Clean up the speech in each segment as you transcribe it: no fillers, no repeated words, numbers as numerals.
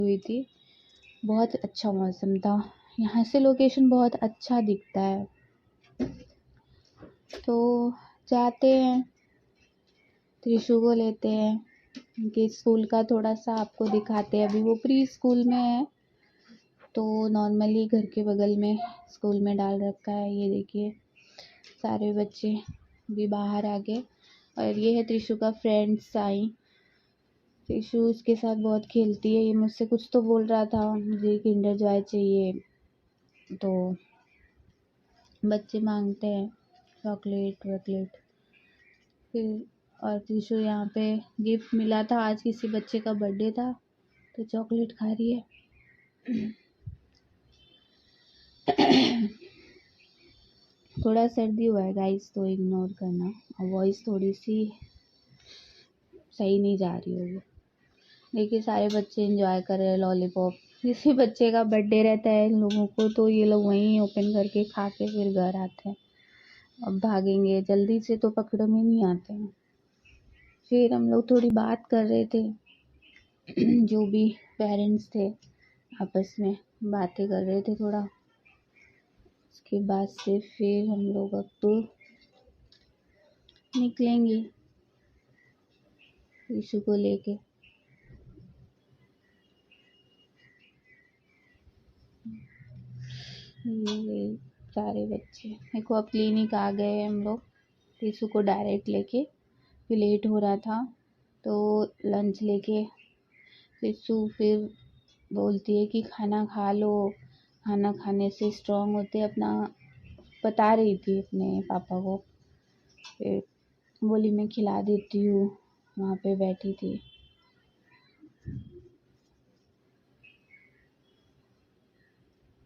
हुई थी। बहुत अच्छा मौसम था। यहाँ से लोकेशन बहुत अच्छा दिखता है। तो जाते हैं, त्रिशु को लेते हैं, उनके स्कूल का थोड़ा सा आपको दिखाते हैं। अभी वो प्री स्कूल में है, तो नॉर्मली घर के बगल में स्कूल में डाल रखा है। ये देखिए सारे बच्चे भी बाहर आ गए। और ये है त्रिशु का फ्रेंड साई। त्रिशु उसके साथ बहुत खेलती है। ये मुझसे कुछ तो बोल रहा था, मुझे किंडर जॉय चाहिए। तो बच्चे मांगते हैं चॉकलेट वॉकलेट। फिर और त्रिशु यहाँ पे गिफ्ट मिला था, आज किसी बच्चे का बर्थडे था तो चॉकलेट खा रही है। थोड़ा सर्दी हुआ है गाइस, तो इग्नोर करना। और वॉइस थोड़ी सी सही नहीं जा रही होगी। देखिए सारे बच्चे एंजॉय कर रहे हैं लॉलीपॉप। किसी बच्चे का बर्थडे रहता है इन लोगों को, तो ये लोग वहीं ओपन करके खा के फिर घर आते हैं। अब भागेंगे जल्दी से तो पकड़ में नहीं आते हैं। फिर हम लोग थोड़ी बात कर रहे थे। जो भी पेरेंट्स थे आपस में बातें कर रहे थे थोड़ा। उसके बाद से फिर हम लोग अब तो निकलेंगे यीशु को लेके। ये सारे बच्चे देखो अब क्लिनिक आ गए हैं हम लोग। यीशु को डायरेक्ट लेके, फिर लेट हो रहा था तो लंच लेके यीशु फिर बोलती है कि खाना खा लो, खाना खाने से स्ट्रांग होते हैं। अपना बता रही थी अपने पापा को। फिर बोली मैं खिला देती हूँ, वहाँ पे बैठी थी।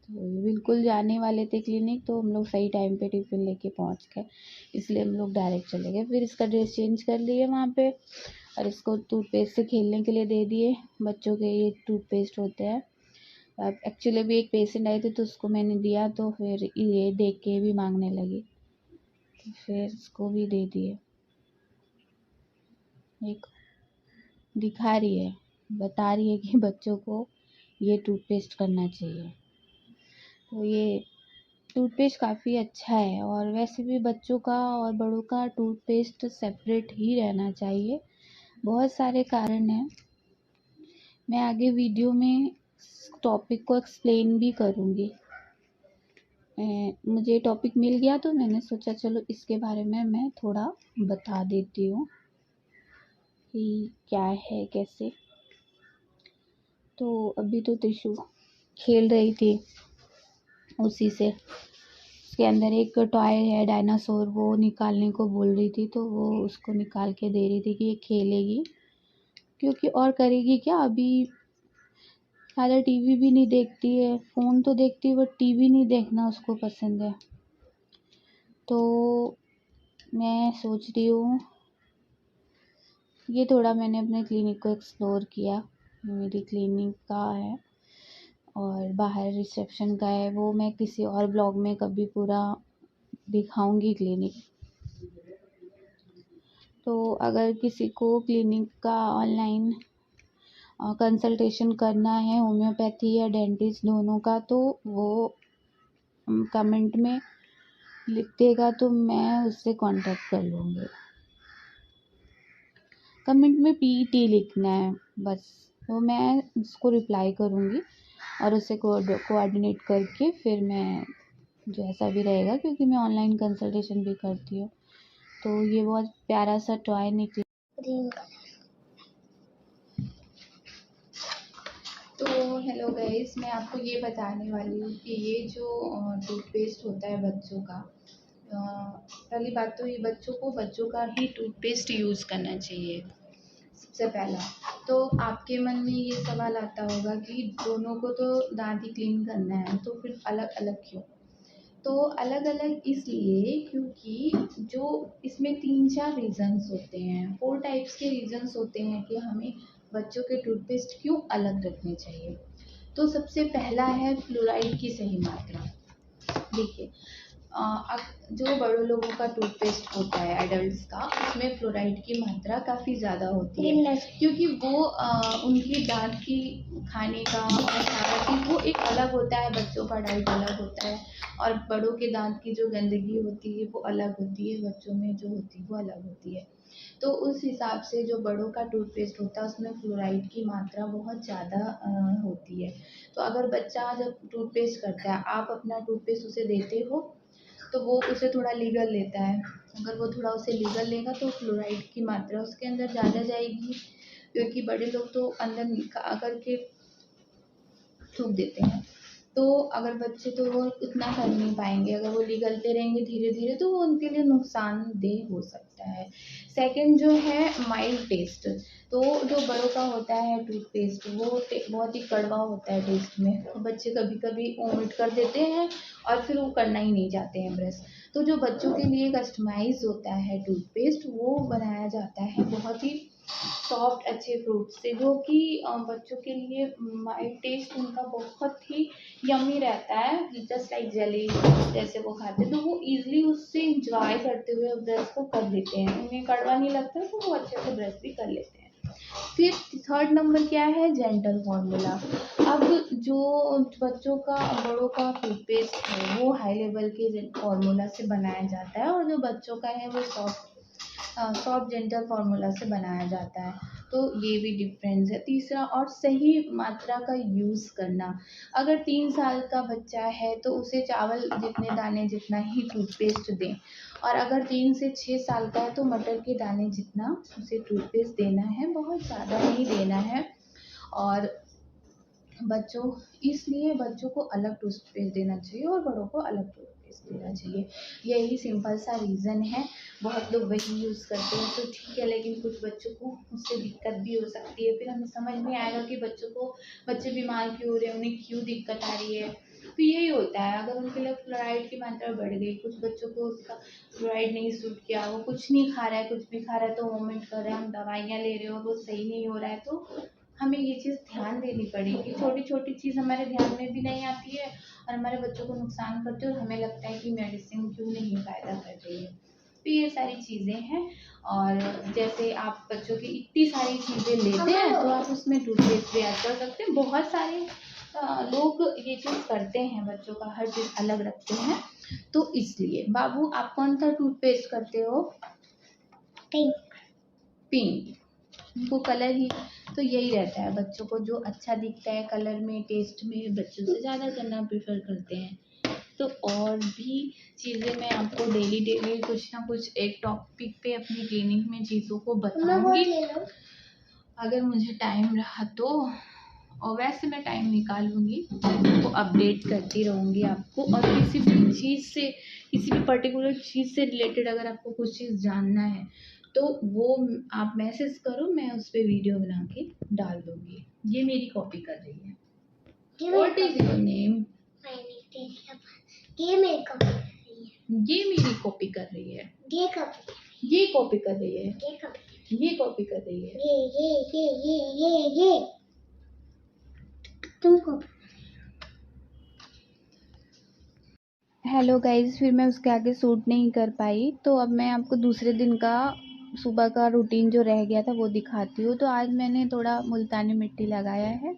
तो बिल्कुल जाने वाले थे क्लिनिक, तो हम लोग सही टाइम पे टिफ़िन लेके पहुँच गए, इसलिए हम लोग डायरेक्ट चले गए। फिर इसका ड्रेस चेंज कर लिए वहाँ पे, और इसको टूथपेस्ट से खेलने के लिए दे दिए। बच्चों के ये टूथपेस्ट होते हैं। अब एक्चुअली अभी एक पेशेंट आए थे तो उसको मैंने दिया, तो फिर ये देख के भी मांगने लगी, तो फिर इसको भी दे दिए। एक दिखा रही है, बता रही है कि बच्चों को ये टूथपेस्ट करना चाहिए। तो ये टूथपेस्ट काफ़ी अच्छा है। और वैसे भी बच्चों का और बड़ों का टूथपेस्ट सेपरेट ही रहना चाहिए। बहुत सारे कारण हैं, मैं आगे वीडियो में टॉपिक को एक्सप्लेन भी करूँगी। मुझे टॉपिक मिल गया तो मैंने सोचा चलो इसके बारे में मैं थोड़ा बता देती हूँ कि क्या है कैसे। तो अभी तो त्रिशु खेल रही थी उसी से। उसके अंदर एक टॉय है डायनासोर, वो निकालने को बोल रही थी, तो वो उसको निकाल के दे रही थी कि ये खेलेगी, क्योंकि और करेगी क्या। अभी ज़्यादा टीवी भी नहीं देखती है, फ़ोन तो देखती है बट टीवी नहीं देखना उसको पसंद है। तो मैं सोच रही हूँ, ये थोड़ा मैंने अपने क्लिनिक को एक्सप्लोर किया। मेरी क्लिनिक का है और बाहर रिसेप्शन का है, वो मैं किसी और ब्लॉग में कभी पूरा दिखाऊंगी क्लिनिक। तो अगर किसी को क्लिनिक का ऑनलाइन कंसल्टेशन करना है, होम्योपैथी या डेंटिस्ट दोनों का, तो वो कमेंट में लिख देगा तो मैं उससे कांटेक्ट कर लूँगी। कमेंट में पीटी लिखना है बस, तो मैं उसको रिप्लाई करूँगी और उससे कोऑर्डिनेट करके फिर मैं जैसा भी रहेगा, क्योंकि मैं ऑनलाइन कंसल्टेशन भी करती हूँ। तो ये बहुत प्यारा सा टॉय निकला ग्रीन कलर। तो हेलो गाइस, मैं आपको ये बताने वाली हूँ कि ये जो टूथपेस्ट होता है बच्चों का, पहली बात तो ये बच्चों का ही टूथपेस्ट यूज़ करना चाहिए सबसे पहला। तो आपके मन में ये सवाल आता होगा कि दोनों को तो दांत ही क्लीन करना है, तो फिर अलग अलग क्यों। तो अलग अलग इसलिए क्योंकि जो इसमें 3-4 रीज़न्स होते हैं, 4 टाइप्स के रीज़न्स होते हैं कि हमें बच्चों के टूथपेस्ट क्यों अलग रखने चाहिए। तो सबसे पहला है फ्लोराइड की सही मात्रा। देखिए जो बड़ों लोगों का टूथपेस्ट होता है एडल्ट्स का, उसमें फ्लोराइड की मात्रा काफ़ी ज़्यादा होती है, क्योंकि वो उनकी दांत की खाने का और सारा चीज़ वो एक अलग होता है, बच्चों का डाइट अलग होता है और बड़ों के दांत की जो गंदगी होती है वो अलग होती है, बच्चों में जो होती है वो अलग होती है। तो उस हिसाब से जो बड़ों का टूथपेस्ट होता है उसमें फ्लोराइड की मात्रा बहुत ज़्यादा होती है। तो अगर बच्चा जब टूथपेस्ट करता है, आप अपना टूथपेस्ट उसे देते हो तो वो उसे थोड़ा लीगल लेता है। अगर वो थोड़ा उसे लीगल लेगा तो फ्लोराइड की मात्रा उसके अंदर ज़्यादा जाएगी, क्योंकि बड़े लोग तो अंदर निकाल करके थूक देते हैं। तो अगर बच्चे तो वो इतना कर नहीं पाएंगे, अगर वो निगलते रहेंगे धीरे धीरे तो वो उनके लिए नुकसानदेह हो सकता है। सेकंड जो है माइल्ड टेस्ट, तो जो बड़ों का होता है टूथपेस्ट वो बहुत ही कड़वा होता है टेस्ट में, तो बच्चे कभी कभी ओमिट कर देते हैं और फिर वो करना ही नहीं चाहते हैं ब्रश। तो जो बच्चों के लिए कस्टमाइज होता है टूथपेस्ट वो बनाया जाता है बहुत ही सॉफ्ट अच्छे फ्रूट से, जो कि बच्चों के लिए माइल्ड टेस्ट उनका बहुत ही यम्मी रहता है, जस्ट लाइक जेली जैसे वो खाते हैं, तो वो इजीली उससे इंजॉय करते हुए ब्रश को कर लेते हैं, उन्हें कड़वा नहीं लगता तो वो अच्छे से ब्रश भी कर लेते हैं। फिर थर्ड नंबर क्या है, जेंटल फॉर्मूला। अब जो बच्चों का बड़ों का टूथपेस्ट है वो हाई लेवल के फॉर्मूला से बनाया जाता है और जो बच्चों का है वो सॉफ्ट जेंटल फार्मूला से बनाया जाता है। तो ये भी डिफरेंस है। तीसरा, और सही मात्रा का यूज़ करना। अगर 3 साल का बच्चा है तो उसे चावल जितने दाने जितना ही टूथपेस्ट दें, और अगर 3 से 6 साल का है तो मटर के दाने जितना उसे टूथपेस्ट देना है, बहुत ज़्यादा नहीं देना है। और बच्चों इसलिए बच्चों को अलग टूथपेस्ट देना चाहिए और बड़ों को अलग टूथपेस्ट देना चाहिए। यही सिंपल सा रीज़न है। बहुत लोग वही यूज़ करते हैं तो ठीक है, लेकिन कुछ बच्चों को उससे दिक्कत भी हो सकती है। फिर हमें समझ नहीं आएगा कि बच्चे बीमार क्यों हो रहे हैं, उन्हें क्यों दिक्कत आ रही है। तो यही होता है, अगर उनके लिए फ्लोराइड की मात्रा बढ़ गई, कुछ बच्चों को उसका फ्लोराइड नहीं सूट किया, वो कुछ नहीं खा रहा है, कुछ भी खा रहा है तो वोमिट कर रहा है, हम दवाइयाँ ले रहे हो और वो सही नहीं हो रहा है, तो हमें ये चीज़ ध्यान देनी पड़ेगी। छोटी छोटी चीज़ हमारे ध्यान में भी नहीं आती है और हमारे बच्चों को नुकसान करती है और हमें लगता है कि मेडिसिन क्यों नहीं फ़ायदा कर रही है। तो ये सारी चीज़ें हैं। और जैसे आप बच्चों की इतनी सारी चीज़ें लेते हैं तो आप उसमें टूथपेस्ट भी ऐड कर सकते हैं। बहुत सारे लोग ये चीज़ करते हैं, बच्चों का हर चीज़ अलग रखते हैं। तो इसलिए बाबू, आप कौन सा टूथपेस्ट करते हो? पिंक। उनको कलर ही तो यही रहता है, बच्चों को जो अच्छा दिखता है कलर में, टेस्ट में, बच्चों से ज़्यादा करना प्रेफर करते हैं। तो और भी चीज़ें मैं आपको डेली डेली कुछ ना कुछ एक टॉपिक पे अपनी क्लिनिक में चीज़ों को बताऊंगी, अगर मुझे टाइम रहा तो। और वैसे मैं टाइम निकालूंगी, आपको अपडेट करती रहूँगी आपको। और किसी भी चीज़ से, किसी भी पर्टिकुलर चीज़ से रिलेटेड अगर आपको कुछ चीज़ जानना है तो वो आप मैसेज करो, मैं उस पर वीडियो बना के डाल दूँगी। ये मेरी कॉपी कर रही है। What is your name? ये मेरी कॉपी कर रही है। ये मेरी कॉपी कर रही है। ये कॉपी, ये कॉपी कर रही है। ये कॉपी, ये कॉपी कर रही है। ये तुम कॉपी। हेलो गाइज, फिर मैं उसके आगे शूट नहीं कर पाई, तो अब मैं आपको दूसरे दिन का सुबह का रूटीन जो रह गया था वो दिखाती हूँ। तो आज मैंने थोड़ा मुल्तानी मिट्टी लगाया है।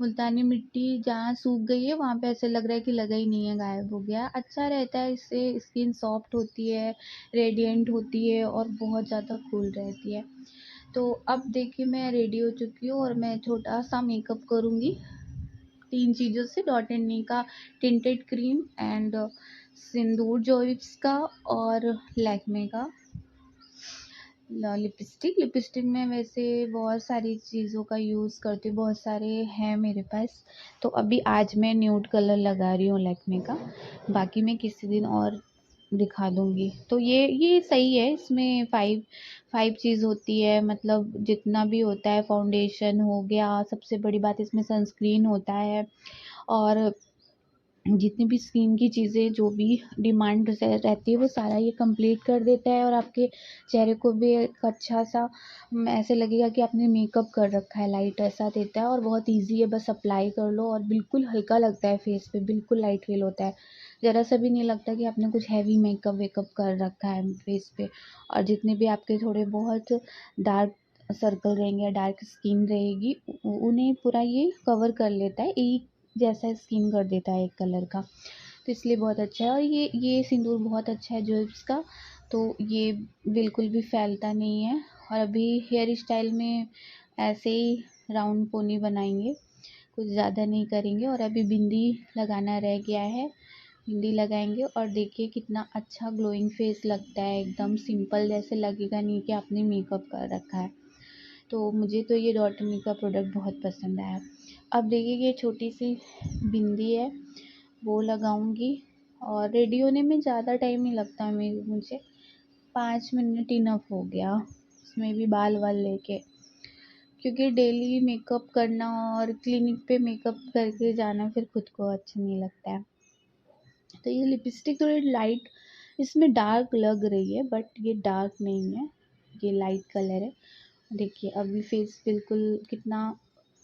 मुल्तानी मिट्टी जहाँ सूख गई है वहाँ पे ऐसे लग रहा है कि लगा ही नहीं है, गायब हो गया। अच्छा रहता है, इससे स्किन सॉफ्ट होती है, रेडिएंट होती है और बहुत ज़्यादा कूल रहती है। तो अब देखिए मैं रेडी हो चुकी हूँ और मैं छोटा सा मेकअप करूँगी 3 चीज़ों से, डॉट एंड नी का टिंटेड क्रीम एंड सिंदूर जोइप्स का और लैक्मे का लिपस्टिक में वैसे बहुत सारी चीज़ों का यूज़ करती हूँ, बहुत सारे हैं मेरे पास। तो अभी आज मैं न्यूड कलर लगा रही हूँ लैक्मे का, बाकी मैं किसी दिन और दिखा दूँगी। तो ये सही है, इसमें 5 चीज़ होती है, मतलब जितना भी होता है, फाउंडेशन हो गया, सबसे बड़ी बात इसमें सनस्क्रीन होता है और जितनी भी स्किन की चीज़ें जो भी डिमांड रहती है वो सारा ये कंप्लीट कर देता है, और आपके चेहरे को भी एक अच्छा सा ऐसे लगेगा कि आपने मेकअप कर रखा है, लाइट ऐसा देता है। और बहुत इजी है, बस अप्लाई कर लो और बिल्कुल हल्का लगता है फेस पे, बिल्कुल लाइट फील होता है। ज़रा सा भी नहीं लगता कि आपने कुछ हैवी मेकअप वेकअप कर रखा है फेस पे। और जितने भी आपके थोड़े बहुत डार्क सर्कल रहेंगे या डार्क स्किन रहेगी उन्हें पूरा ये कवर कर लेता है, एक जैसा स्किन कर देता है एक कलर का। तो इसलिए बहुत अच्छा है। और ये सिंदूर बहुत अच्छा है ज्वेल्स का, तो ये बिल्कुल भी फैलता नहीं है। और अभी हेयर स्टाइल में ऐसे ही राउंड पोनी बनाएंगे, कुछ ज़्यादा नहीं करेंगे। और अभी बिंदी लगाना रह गया है, बिंदी लगाएंगे और देखिए कितना अच्छा ग्लोइंग फेस लगता है, एकदम सिंपल, जैसे लगेगा नहीं कि आपने मेकअप कर रखा है। तो मुझे तो ये डॉटनी का प्रोडक्ट बहुत पसंद आया। अब देखिए ये छोटी सी बिंदी है, वो लगाऊंगी। और रेडी होने में ज़्यादा टाइम नहीं लगता मुझे 5 मिनट इनफ हो गया, उसमें भी बाल वाल लेके, क्योंकि डेली मेकअप करना और क्लिनिक पे मेकअप करके जाना फिर खुद को अच्छा नहीं लगता है। तो ये लिपस्टिक थोड़ी लाइट इसमें डार्क लग रही है, बट ये डार्क नहीं है, ये लाइट कलर है। देखिए अभी फेस बिल्कुल कितना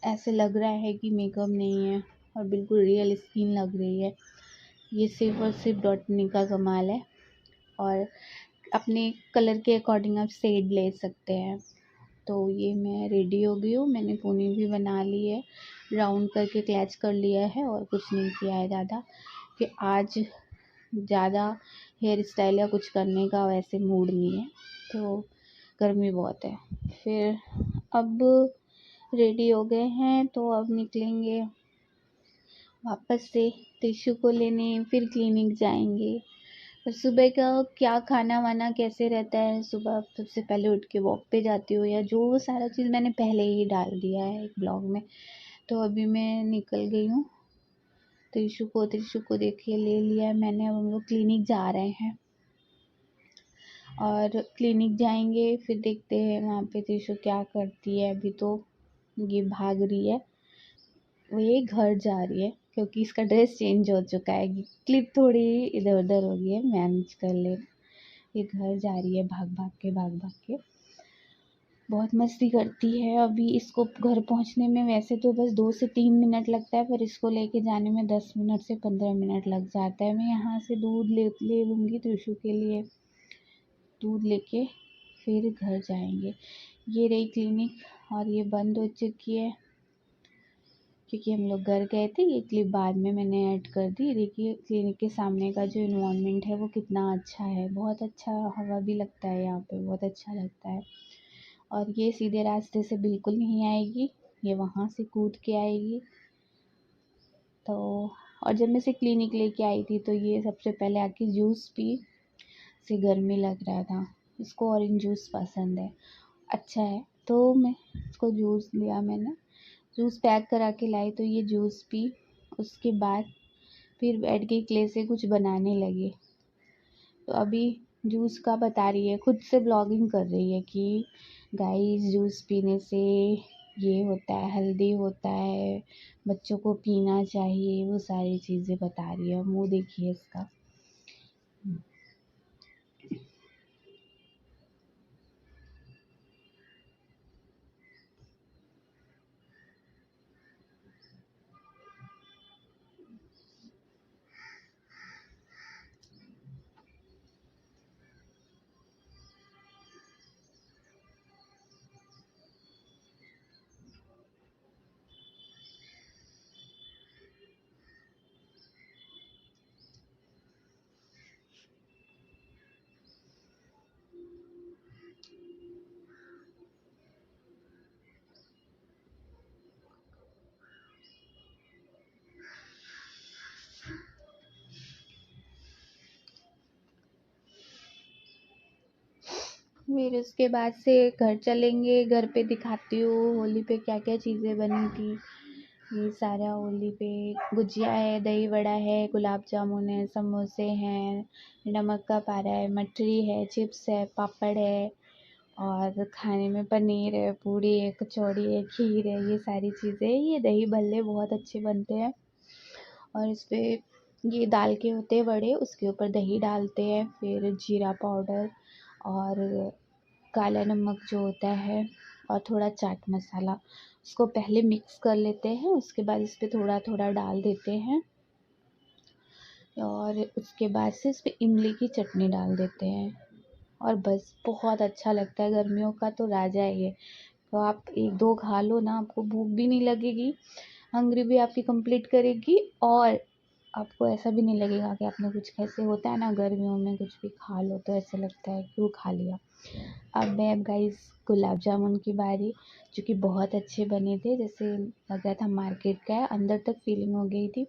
ऐसे लग रहा है कि मेकअप नहीं है, और बिल्कुल रियल स्किन लग रही है। ये सिर्फ और सिर्फ डॉटनी का कमाल है। और अपने कलर के अकॉर्डिंग आप शेड ले सकते हैं। तो ये मैं रेडी हो गई हूँ, मैंने पोनी भी बना ली है, राउंड करके क्लैच कर लिया है, और कुछ नहीं किया है ज़्यादा, कि आज ज़्यादा हेयर स्टाइल या कुछ करने का वैसे मूड नहीं है, तो गर्मी बहुत है। फिर अब रेडी हो गए हैं, तो अब निकलेंगे वापस से टिश्यू को लेने, फिर क्लिनिक जाएंगे। और सुबह का क्या खाना वाना कैसे रहता है, सुबह सबसे पहले उठ के वॉक पे जाती हूँ, या जो सारा चीज़ मैंने पहले ही डाल दिया है एक ब्लॉग में। तो अभी मैं निकल गई हूँ, त्रिशु को देखिए ले लिया है मैंने। अब हम लोग क्लिनिक जा रहे हैं, और क्लिनिक जाएंगे फिर देखते हैं वहाँ पे त्रिशु क्या करती है। अभी तो ये भाग रही है, वो ये घर जा रही है, क्योंकि इसका ड्रेस चेंज हो चुका है, क्लिप थोड़ी इधर उधर हो गई है, मैनेज कर ले। ये घर जा रही है भाग भाग के, बहुत मस्ती करती है। अभी इसको घर पहुंचने में वैसे तो बस 2 से 3 मिनट लगता है, पर इसको लेके जाने में 10 मिनट से 15 मिनट लग जाता है। मैं यहाँ से दूध ले लूँगी त्रिशु के लिए, दूध लेके फिर घर जाएंगे। ये रही क्लिनिक, और ये बंद हो चुकी है क्योंकि हम लोग घर गए थे। ये क्लिप बाद में मैंने ऐड कर दी। देखिए क्लिनिक के सामने का जो इन्वायरमेंट है वो कितना अच्छा है, बहुत अच्छा हवा भी लगता है यहाँ पे, बहुत अच्छा लगता है। और ये सीधे रास्ते से बिल्कुल नहीं आएगी, ये वहाँ से कूद के आएगी। तो और जब मैं इसे क्लिनिक लेके आई थी तो ये सबसे पहले आके जूस पी, से गर्मी लग रहा था, इसको ऑरेंज जूस पसंद है, अच्छा है। तो मैं इसको जूस लिया, मैंने जूस पैक करा के लाई, तो ये जूस पी। उसके बाद फिर बैठ के क्ले से कुछ बनाने लगी। तो अभी जूस का बता रही है, खुद से ब्लॉगिंग कर रही है कि गाइस जूस पीने से ये होता है, हेल्दी होता है, बच्चों को पीना चाहिए, वो सारी चीज़ें बता रही है। मुँह देखिए इसका। फिर उसके बाद से घर चलेंगे, घर पे दिखाती हूँ होली पे क्या क्या चीज़ें बनी थी। ये सारा होली पे गुजिया है, दही वड़ा है, गुलाब जामुन है, समोसे हैं, नमक का पारा है, मठरी है, चिप्स है, पापड़ है, और खाने में पनीर है, पूड़ी है, कचौड़ी है, खीर है, ये सारी चीज़ें। ये दही भल्ले बहुत अच्छे बनते हैं, और इस पे ये दाल के होते हैं वड़े, उसके ऊपर दही डालते हैं, फिर जीरा पाउडर और काला नमक जो होता है और थोड़ा चाट मसाला, उसको पहले मिक्स कर लेते हैं। उसके बाद इस पर थोड़ा थोड़ा डाल देते हैं और उसके बाद से इस पर इमली की चटनी डाल देते हैं और बस बहुत अच्छा लगता है। गर्मियों का तो राजा है ये। तो आप एक दो खा लो ना, आपको भूख भी नहीं लगेगी, हंग्री भी आपकी कंप्लीट करेगी और आपको ऐसा भी नहीं लगेगा कि आपने कुछ, कैसे होता है ना गर्मियों में कुछ भी खा लो तो ऐसा लगता है क्यों खा लिया। अब गाइस गुलाब जामुन की बारी, जो कि बहुत अच्छे बने थे, जैसे लग रहा था मार्केट का है, अंदर तक फीलिंग हो गई थी।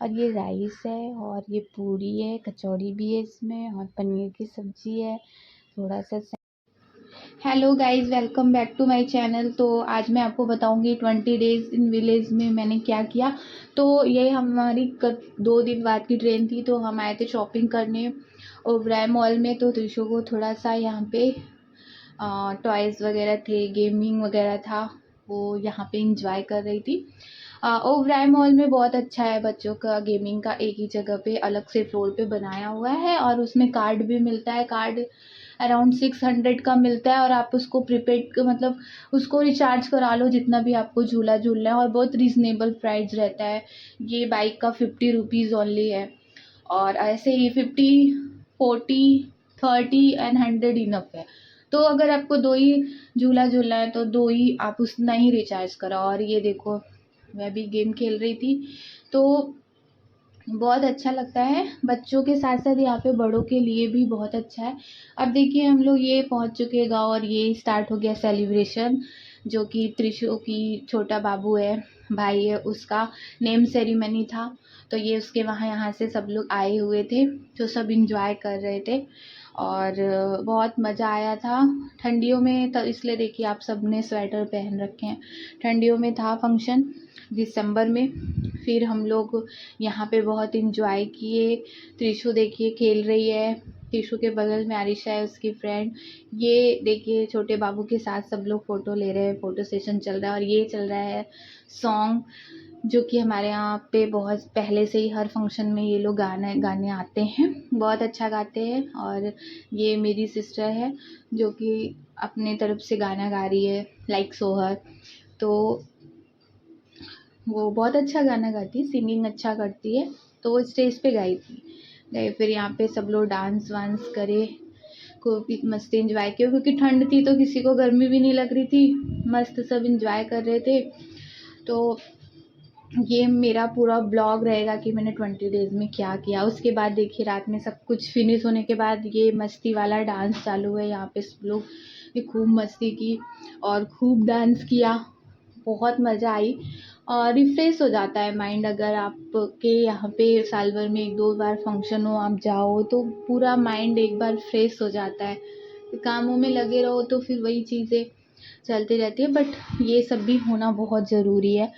और ये राइस है और ये पूरी है, कचौड़ी भी है इसमें और पनीर की सब्जी है थोड़ा सा। Hello guys, welcome back to my channel. तो आज मैं आपको बताऊंगी 20 डेज़ इन विलेज में मैंने क्या किया। तो ये हमारी 2 दिन बाद की ट्रेन थी, तो हम आए थे शॉपिंग करने ओबराय मॉल में। तो त्रिशु को थोड़ा सा यहाँ पे टॉयज़ वगैरह थे, गेमिंग वगैरह था, वो यहाँ पे इंजॉय कर रही थी। ओबराय मॉल में बहुत अच्छा है बच्चों का गेमिंग का, एक ही जगह पे अलग से फ्लोर पे बनाया हुआ है और उसमें कार्ड भी मिलता है। कार्ड अराउंड 600 का मिलता है और आप उसको प्रीपेड मतलब उसको रिचार्ज करा लो जितना भी आपको झूला झूलना है, और बहुत रीज़नेबल प्राइस रहता है। ये बाइक का 50 रुपीज़ ओनली है और ऐसे ही 50, 40, 30 एंड 100 इनफ है। तो अगर आपको दो ही झूला झूलना है तो दो ही आप उतना ही रिचार्ज कराओ। और ये देखो मैं भी गेम खेल रही थी, तो बहुत अच्छा लगता है। बच्चों के साथ साथ यहाँ पे बड़ों के लिए भी बहुत अच्छा है। अब देखिए हम लोग ये पहुँच चुके हैं गाँव और ये स्टार्ट हो गया सेलिब्रेशन, जो कि त्रिशु की छोटा बाबू है, भाई है, उसका नेम सेरेमनी था। तो ये उसके वहाँ यहाँ से सब लोग आए हुए थे, तो सब इंजॉय कर रहे थे और बहुत मज़ा आया था। ठंडियों में तो इसलिए देखिए आप सब ने स्वेटर पहन रखे हैं, ठंडियों में था फंक्शन दिसंबर में। फिर हम लोग यहाँ पे बहुत इंजॉय किए। त्रिशु देखिए खेल रही है, त्रिशु के बगल में आरिशा है उसकी फ्रेंड। ये देखिए छोटे बाबू के साथ सब लोग फ़ोटो ले रहे हैं, फ़ोटो सेशन चल रहा है। और ये चल रहा है सॉन्ग, जो कि हमारे यहाँ पे बहुत पहले से ही हर फंक्शन में ये लोग गाने आते हैं, बहुत अच्छा गाते हैं। और ये मेरी सिस्टर है जो कि अपने तरफ से गाना गा रही है, लाइक सोहर। तो वो बहुत अच्छा गाना गाती है, सिंगिंग अच्छा करती है, तो वो स्टेज पे गाई थी। गए फिर यहाँ पे सब लोग डांस वांस करे, खूब मस्त इंजॉय किया, क्योंकि ठंड थी तो किसी को गर्मी भी नहीं लग रही थी, मस्त सब इंजॉय कर रहे थे। तो ये मेरा पूरा ब्लॉग रहेगा कि मैंने 20 डेज़ में क्या किया। उसके बाद देखिए रात में सब कुछ फिनिश होने के बाद ये मस्ती वाला डांस चालू है। यहाँ पे सब लोग ने खूब मस्ती की और खूब डांस किया, बहुत मज़ा आई। और रिफ़्रेश हो जाता है माइंड, अगर आपके यहाँ पे साल भर में 1-2 बार फंक्शन हो, आप जाओ तो पूरा माइंड एक बार फ्रेश हो जाता है। कामों में लगे रहो तो फिर वही चीज़ें चलती रहती है, बट ये सब भी होना बहुत ज़रूरी है।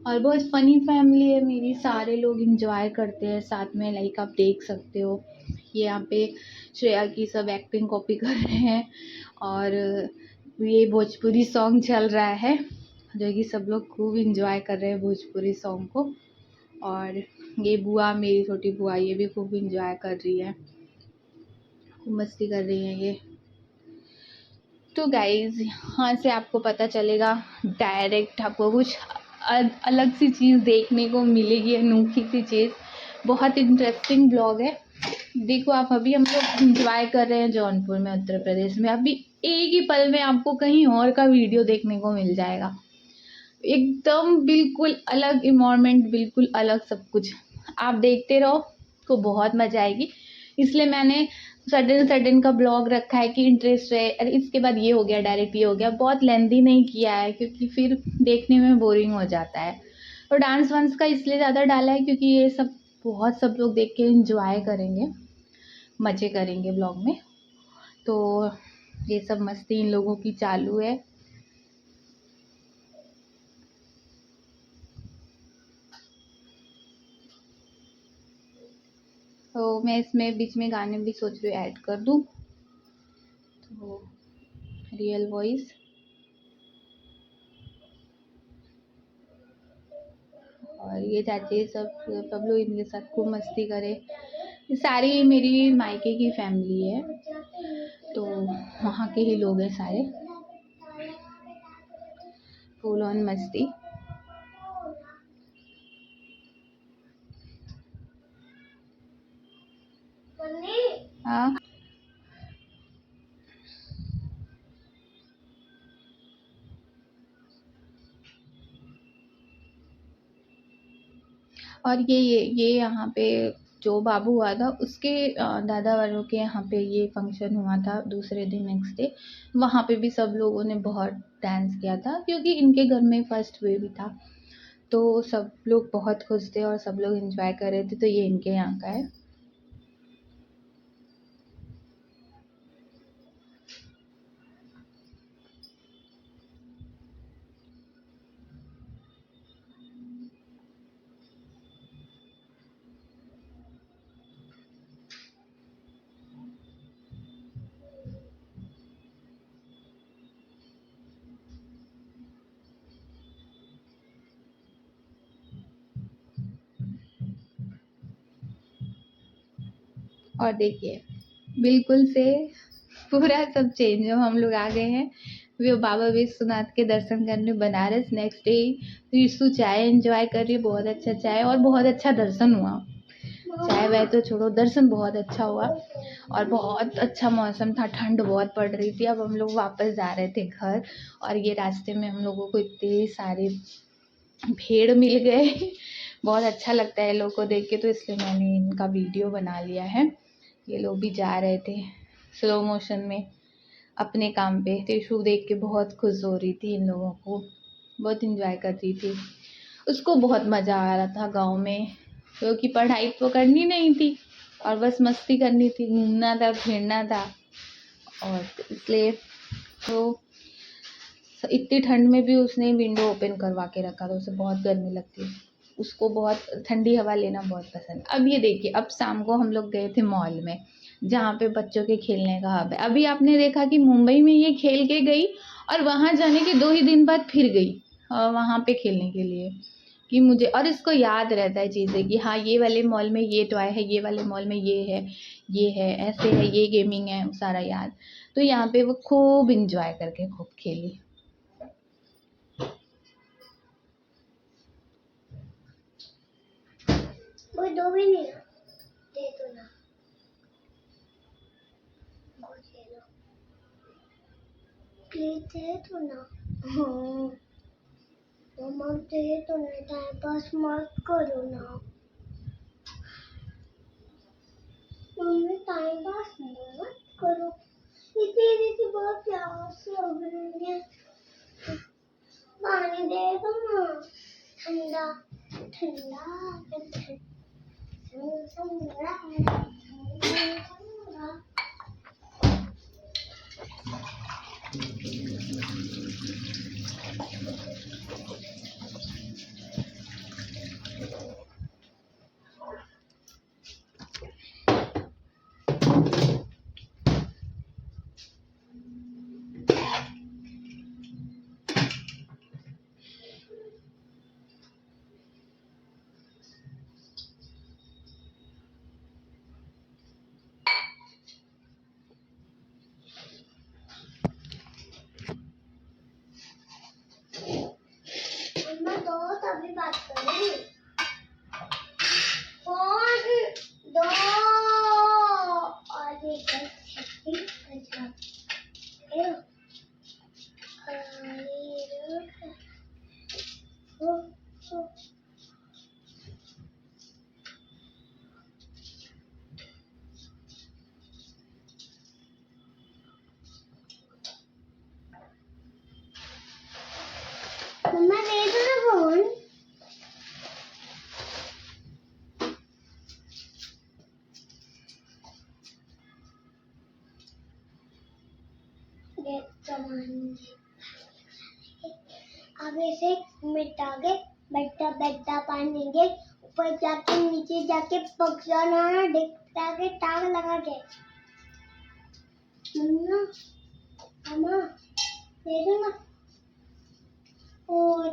और बहुत फ़नी फैमिली है मेरी, सारे लोग इंजॉय करते हैं साथ में, लाइक आप देख सकते हो। ये यहाँ पे श्रेया की सब एक्टिंग कॉपी कर रहे हैं और ये भोजपुरी सॉन्ग चल रहा है, जो कि सब लोग खूब इंजॉय कर रहे हैं भोजपुरी सॉन्ग को। और ये बुआ, मेरी छोटी बुआ, ये भी खूब इंजॉय कर रही है, खूब मस्ती कर रही हैं ये। तो गाइज़ यहाँ से आपको पता चलेगा, डायरेक्ट आपको कुछ अलग सी चीज़ देखने को मिलेगी, अनोखी सी चीज़। बहुत इंटरेस्टिंग ब्लॉग है। देखो आप, अभी हम लोग इंजॉय कर रहे हैं जौनपुर में, उत्तर प्रदेश में। अभी एक ही पल में आपको कहीं और का वीडियो देखने को मिल जाएगा, एकदम बिल्कुल अलग इन्वायरमेंट, बिल्कुल अलग सब कुछ। आप देखते रहो तो बहुत मज़ा आएगी, इसलिए मैंने सडन का ब्लॉग रखा है कि इंटरेस्ट रहे। अरे इसके बाद ये हो गया, डायरेक्ट ये हो गया, बहुत लेंथी नहीं किया है क्योंकि फिर देखने में बोरिंग हो जाता है। और डांस वांस का इसलिए ज़्यादा डाला है क्योंकि ये सब बहुत सब लोग देख के इंजॉय करेंगे, मज़े करेंगे ब्लॉग में। तो ये सब मस्ती इन लोगों की चालू है। तो मैं इसमें बीच में गाने भी सोच रही हूँ ऐड कर दूँ, तो रियल वॉइस। और और ये चाची सब सब लोग इनके साथ खूब मस्ती करे। ये सारी मेरी मायके की फैमिली है, तो वहाँ के ही लोग हैं सारे। फुल ऑन मस्ती। हाँ, और ये यहाँ पे जो बाबू हुआ था उसके दादा वालों के यहाँ पे ये फंक्शन हुआ था दूसरे दिन नेक्स्ट डे। वहाँ पे भी सब लोगों ने बहुत डांस किया था क्योंकि इनके घर में फर्स्ट बेबी था, तो सब लोग बहुत खुश थे और सब लोग एंजॉय कर रहे थे। तो ये इनके यहाँ का है। और देखिए बिल्कुल से पूरा सब चेंज है। हम लोग आ गए हैं वो बाबा विश्वनाथ के दर्शन करने बनारस। नेक्स्ट डे ऋषु चाय एंजॉय कर रही है, बहुत अच्छा चाय और बहुत अच्छा दर्शन हुआ। चाय वाय तो छोड़ो, दर्शन बहुत अच्छा हुआ और बहुत अच्छा मौसम था। ठंड बहुत पड़ रही थी। अब हम लोग वापस जा रहे थे घर और ये रास्ते में हम लोगों को इतने सारे भेड़ मिल गए। बहुत अच्छा लगता है लोगों को देख के, तो इसलिए मैंने इनका वीडियो बना लिया है। ये लोग भी जा रहे थे स्लो मोशन में अपने काम पे। टिशू देख के बहुत खुश हो रही थी, इन लोगों को बहुत इंजॉय कर रही थी। उसको बहुत मज़ा आ रहा था गांव में, क्योंकि पढ़ाई तो करनी नहीं थी और बस मस्ती करनी थी, घूमना था, फिरना था। और इसलिए तो इतनी ठंड में भी उसने विंडो ओपन करवा के रखा था, उसे बहुत गर्मी लगती है, उसको बहुत ठंडी हवा लेना बहुत पसंद। अब ये देखिए, अब शाम को हम लोग गए थे मॉल में जहाँ पे बच्चों के खेलने का हब है। अभी आपने देखा कि मुंबई में ये खेल के गई और वहाँ जाने के 2 ही दिन बाद फिर गई वहाँ पे खेलने के लिए कि मुझे, और इसको याद रहता है चीज़ें कि हाँ ये वाले मॉल में ये टॉय है, ये वाले मॉल में ये है, ऐसे है, ये गेमिंग है, सारा याद। तो यहाँ पे वो खूब इंजॉय करके खूब खेली। वो दो भी नहीं दे दो ना, वो दे दो प्लीज, दे दो ना। हाँ मम्मा दे दो ना, टाइम पास मत करो ना मम्मी, टाइम पास मत करो। इतनी बहुत प्यास लग रही है, पानी दे दो ना, ठंडा ठंडा ठंडा। मम्मा दो तभी बात करेंगे, फोन दो। और एक मम्मा दे दो ना फोन। अब इसे मिटा के बट्टा बट्टा पानेंगे, ऊपर जाके नीचे जाके पकड़ना, दिखता के टांग लगा के। मम्मा मम्मा दे दो ना। और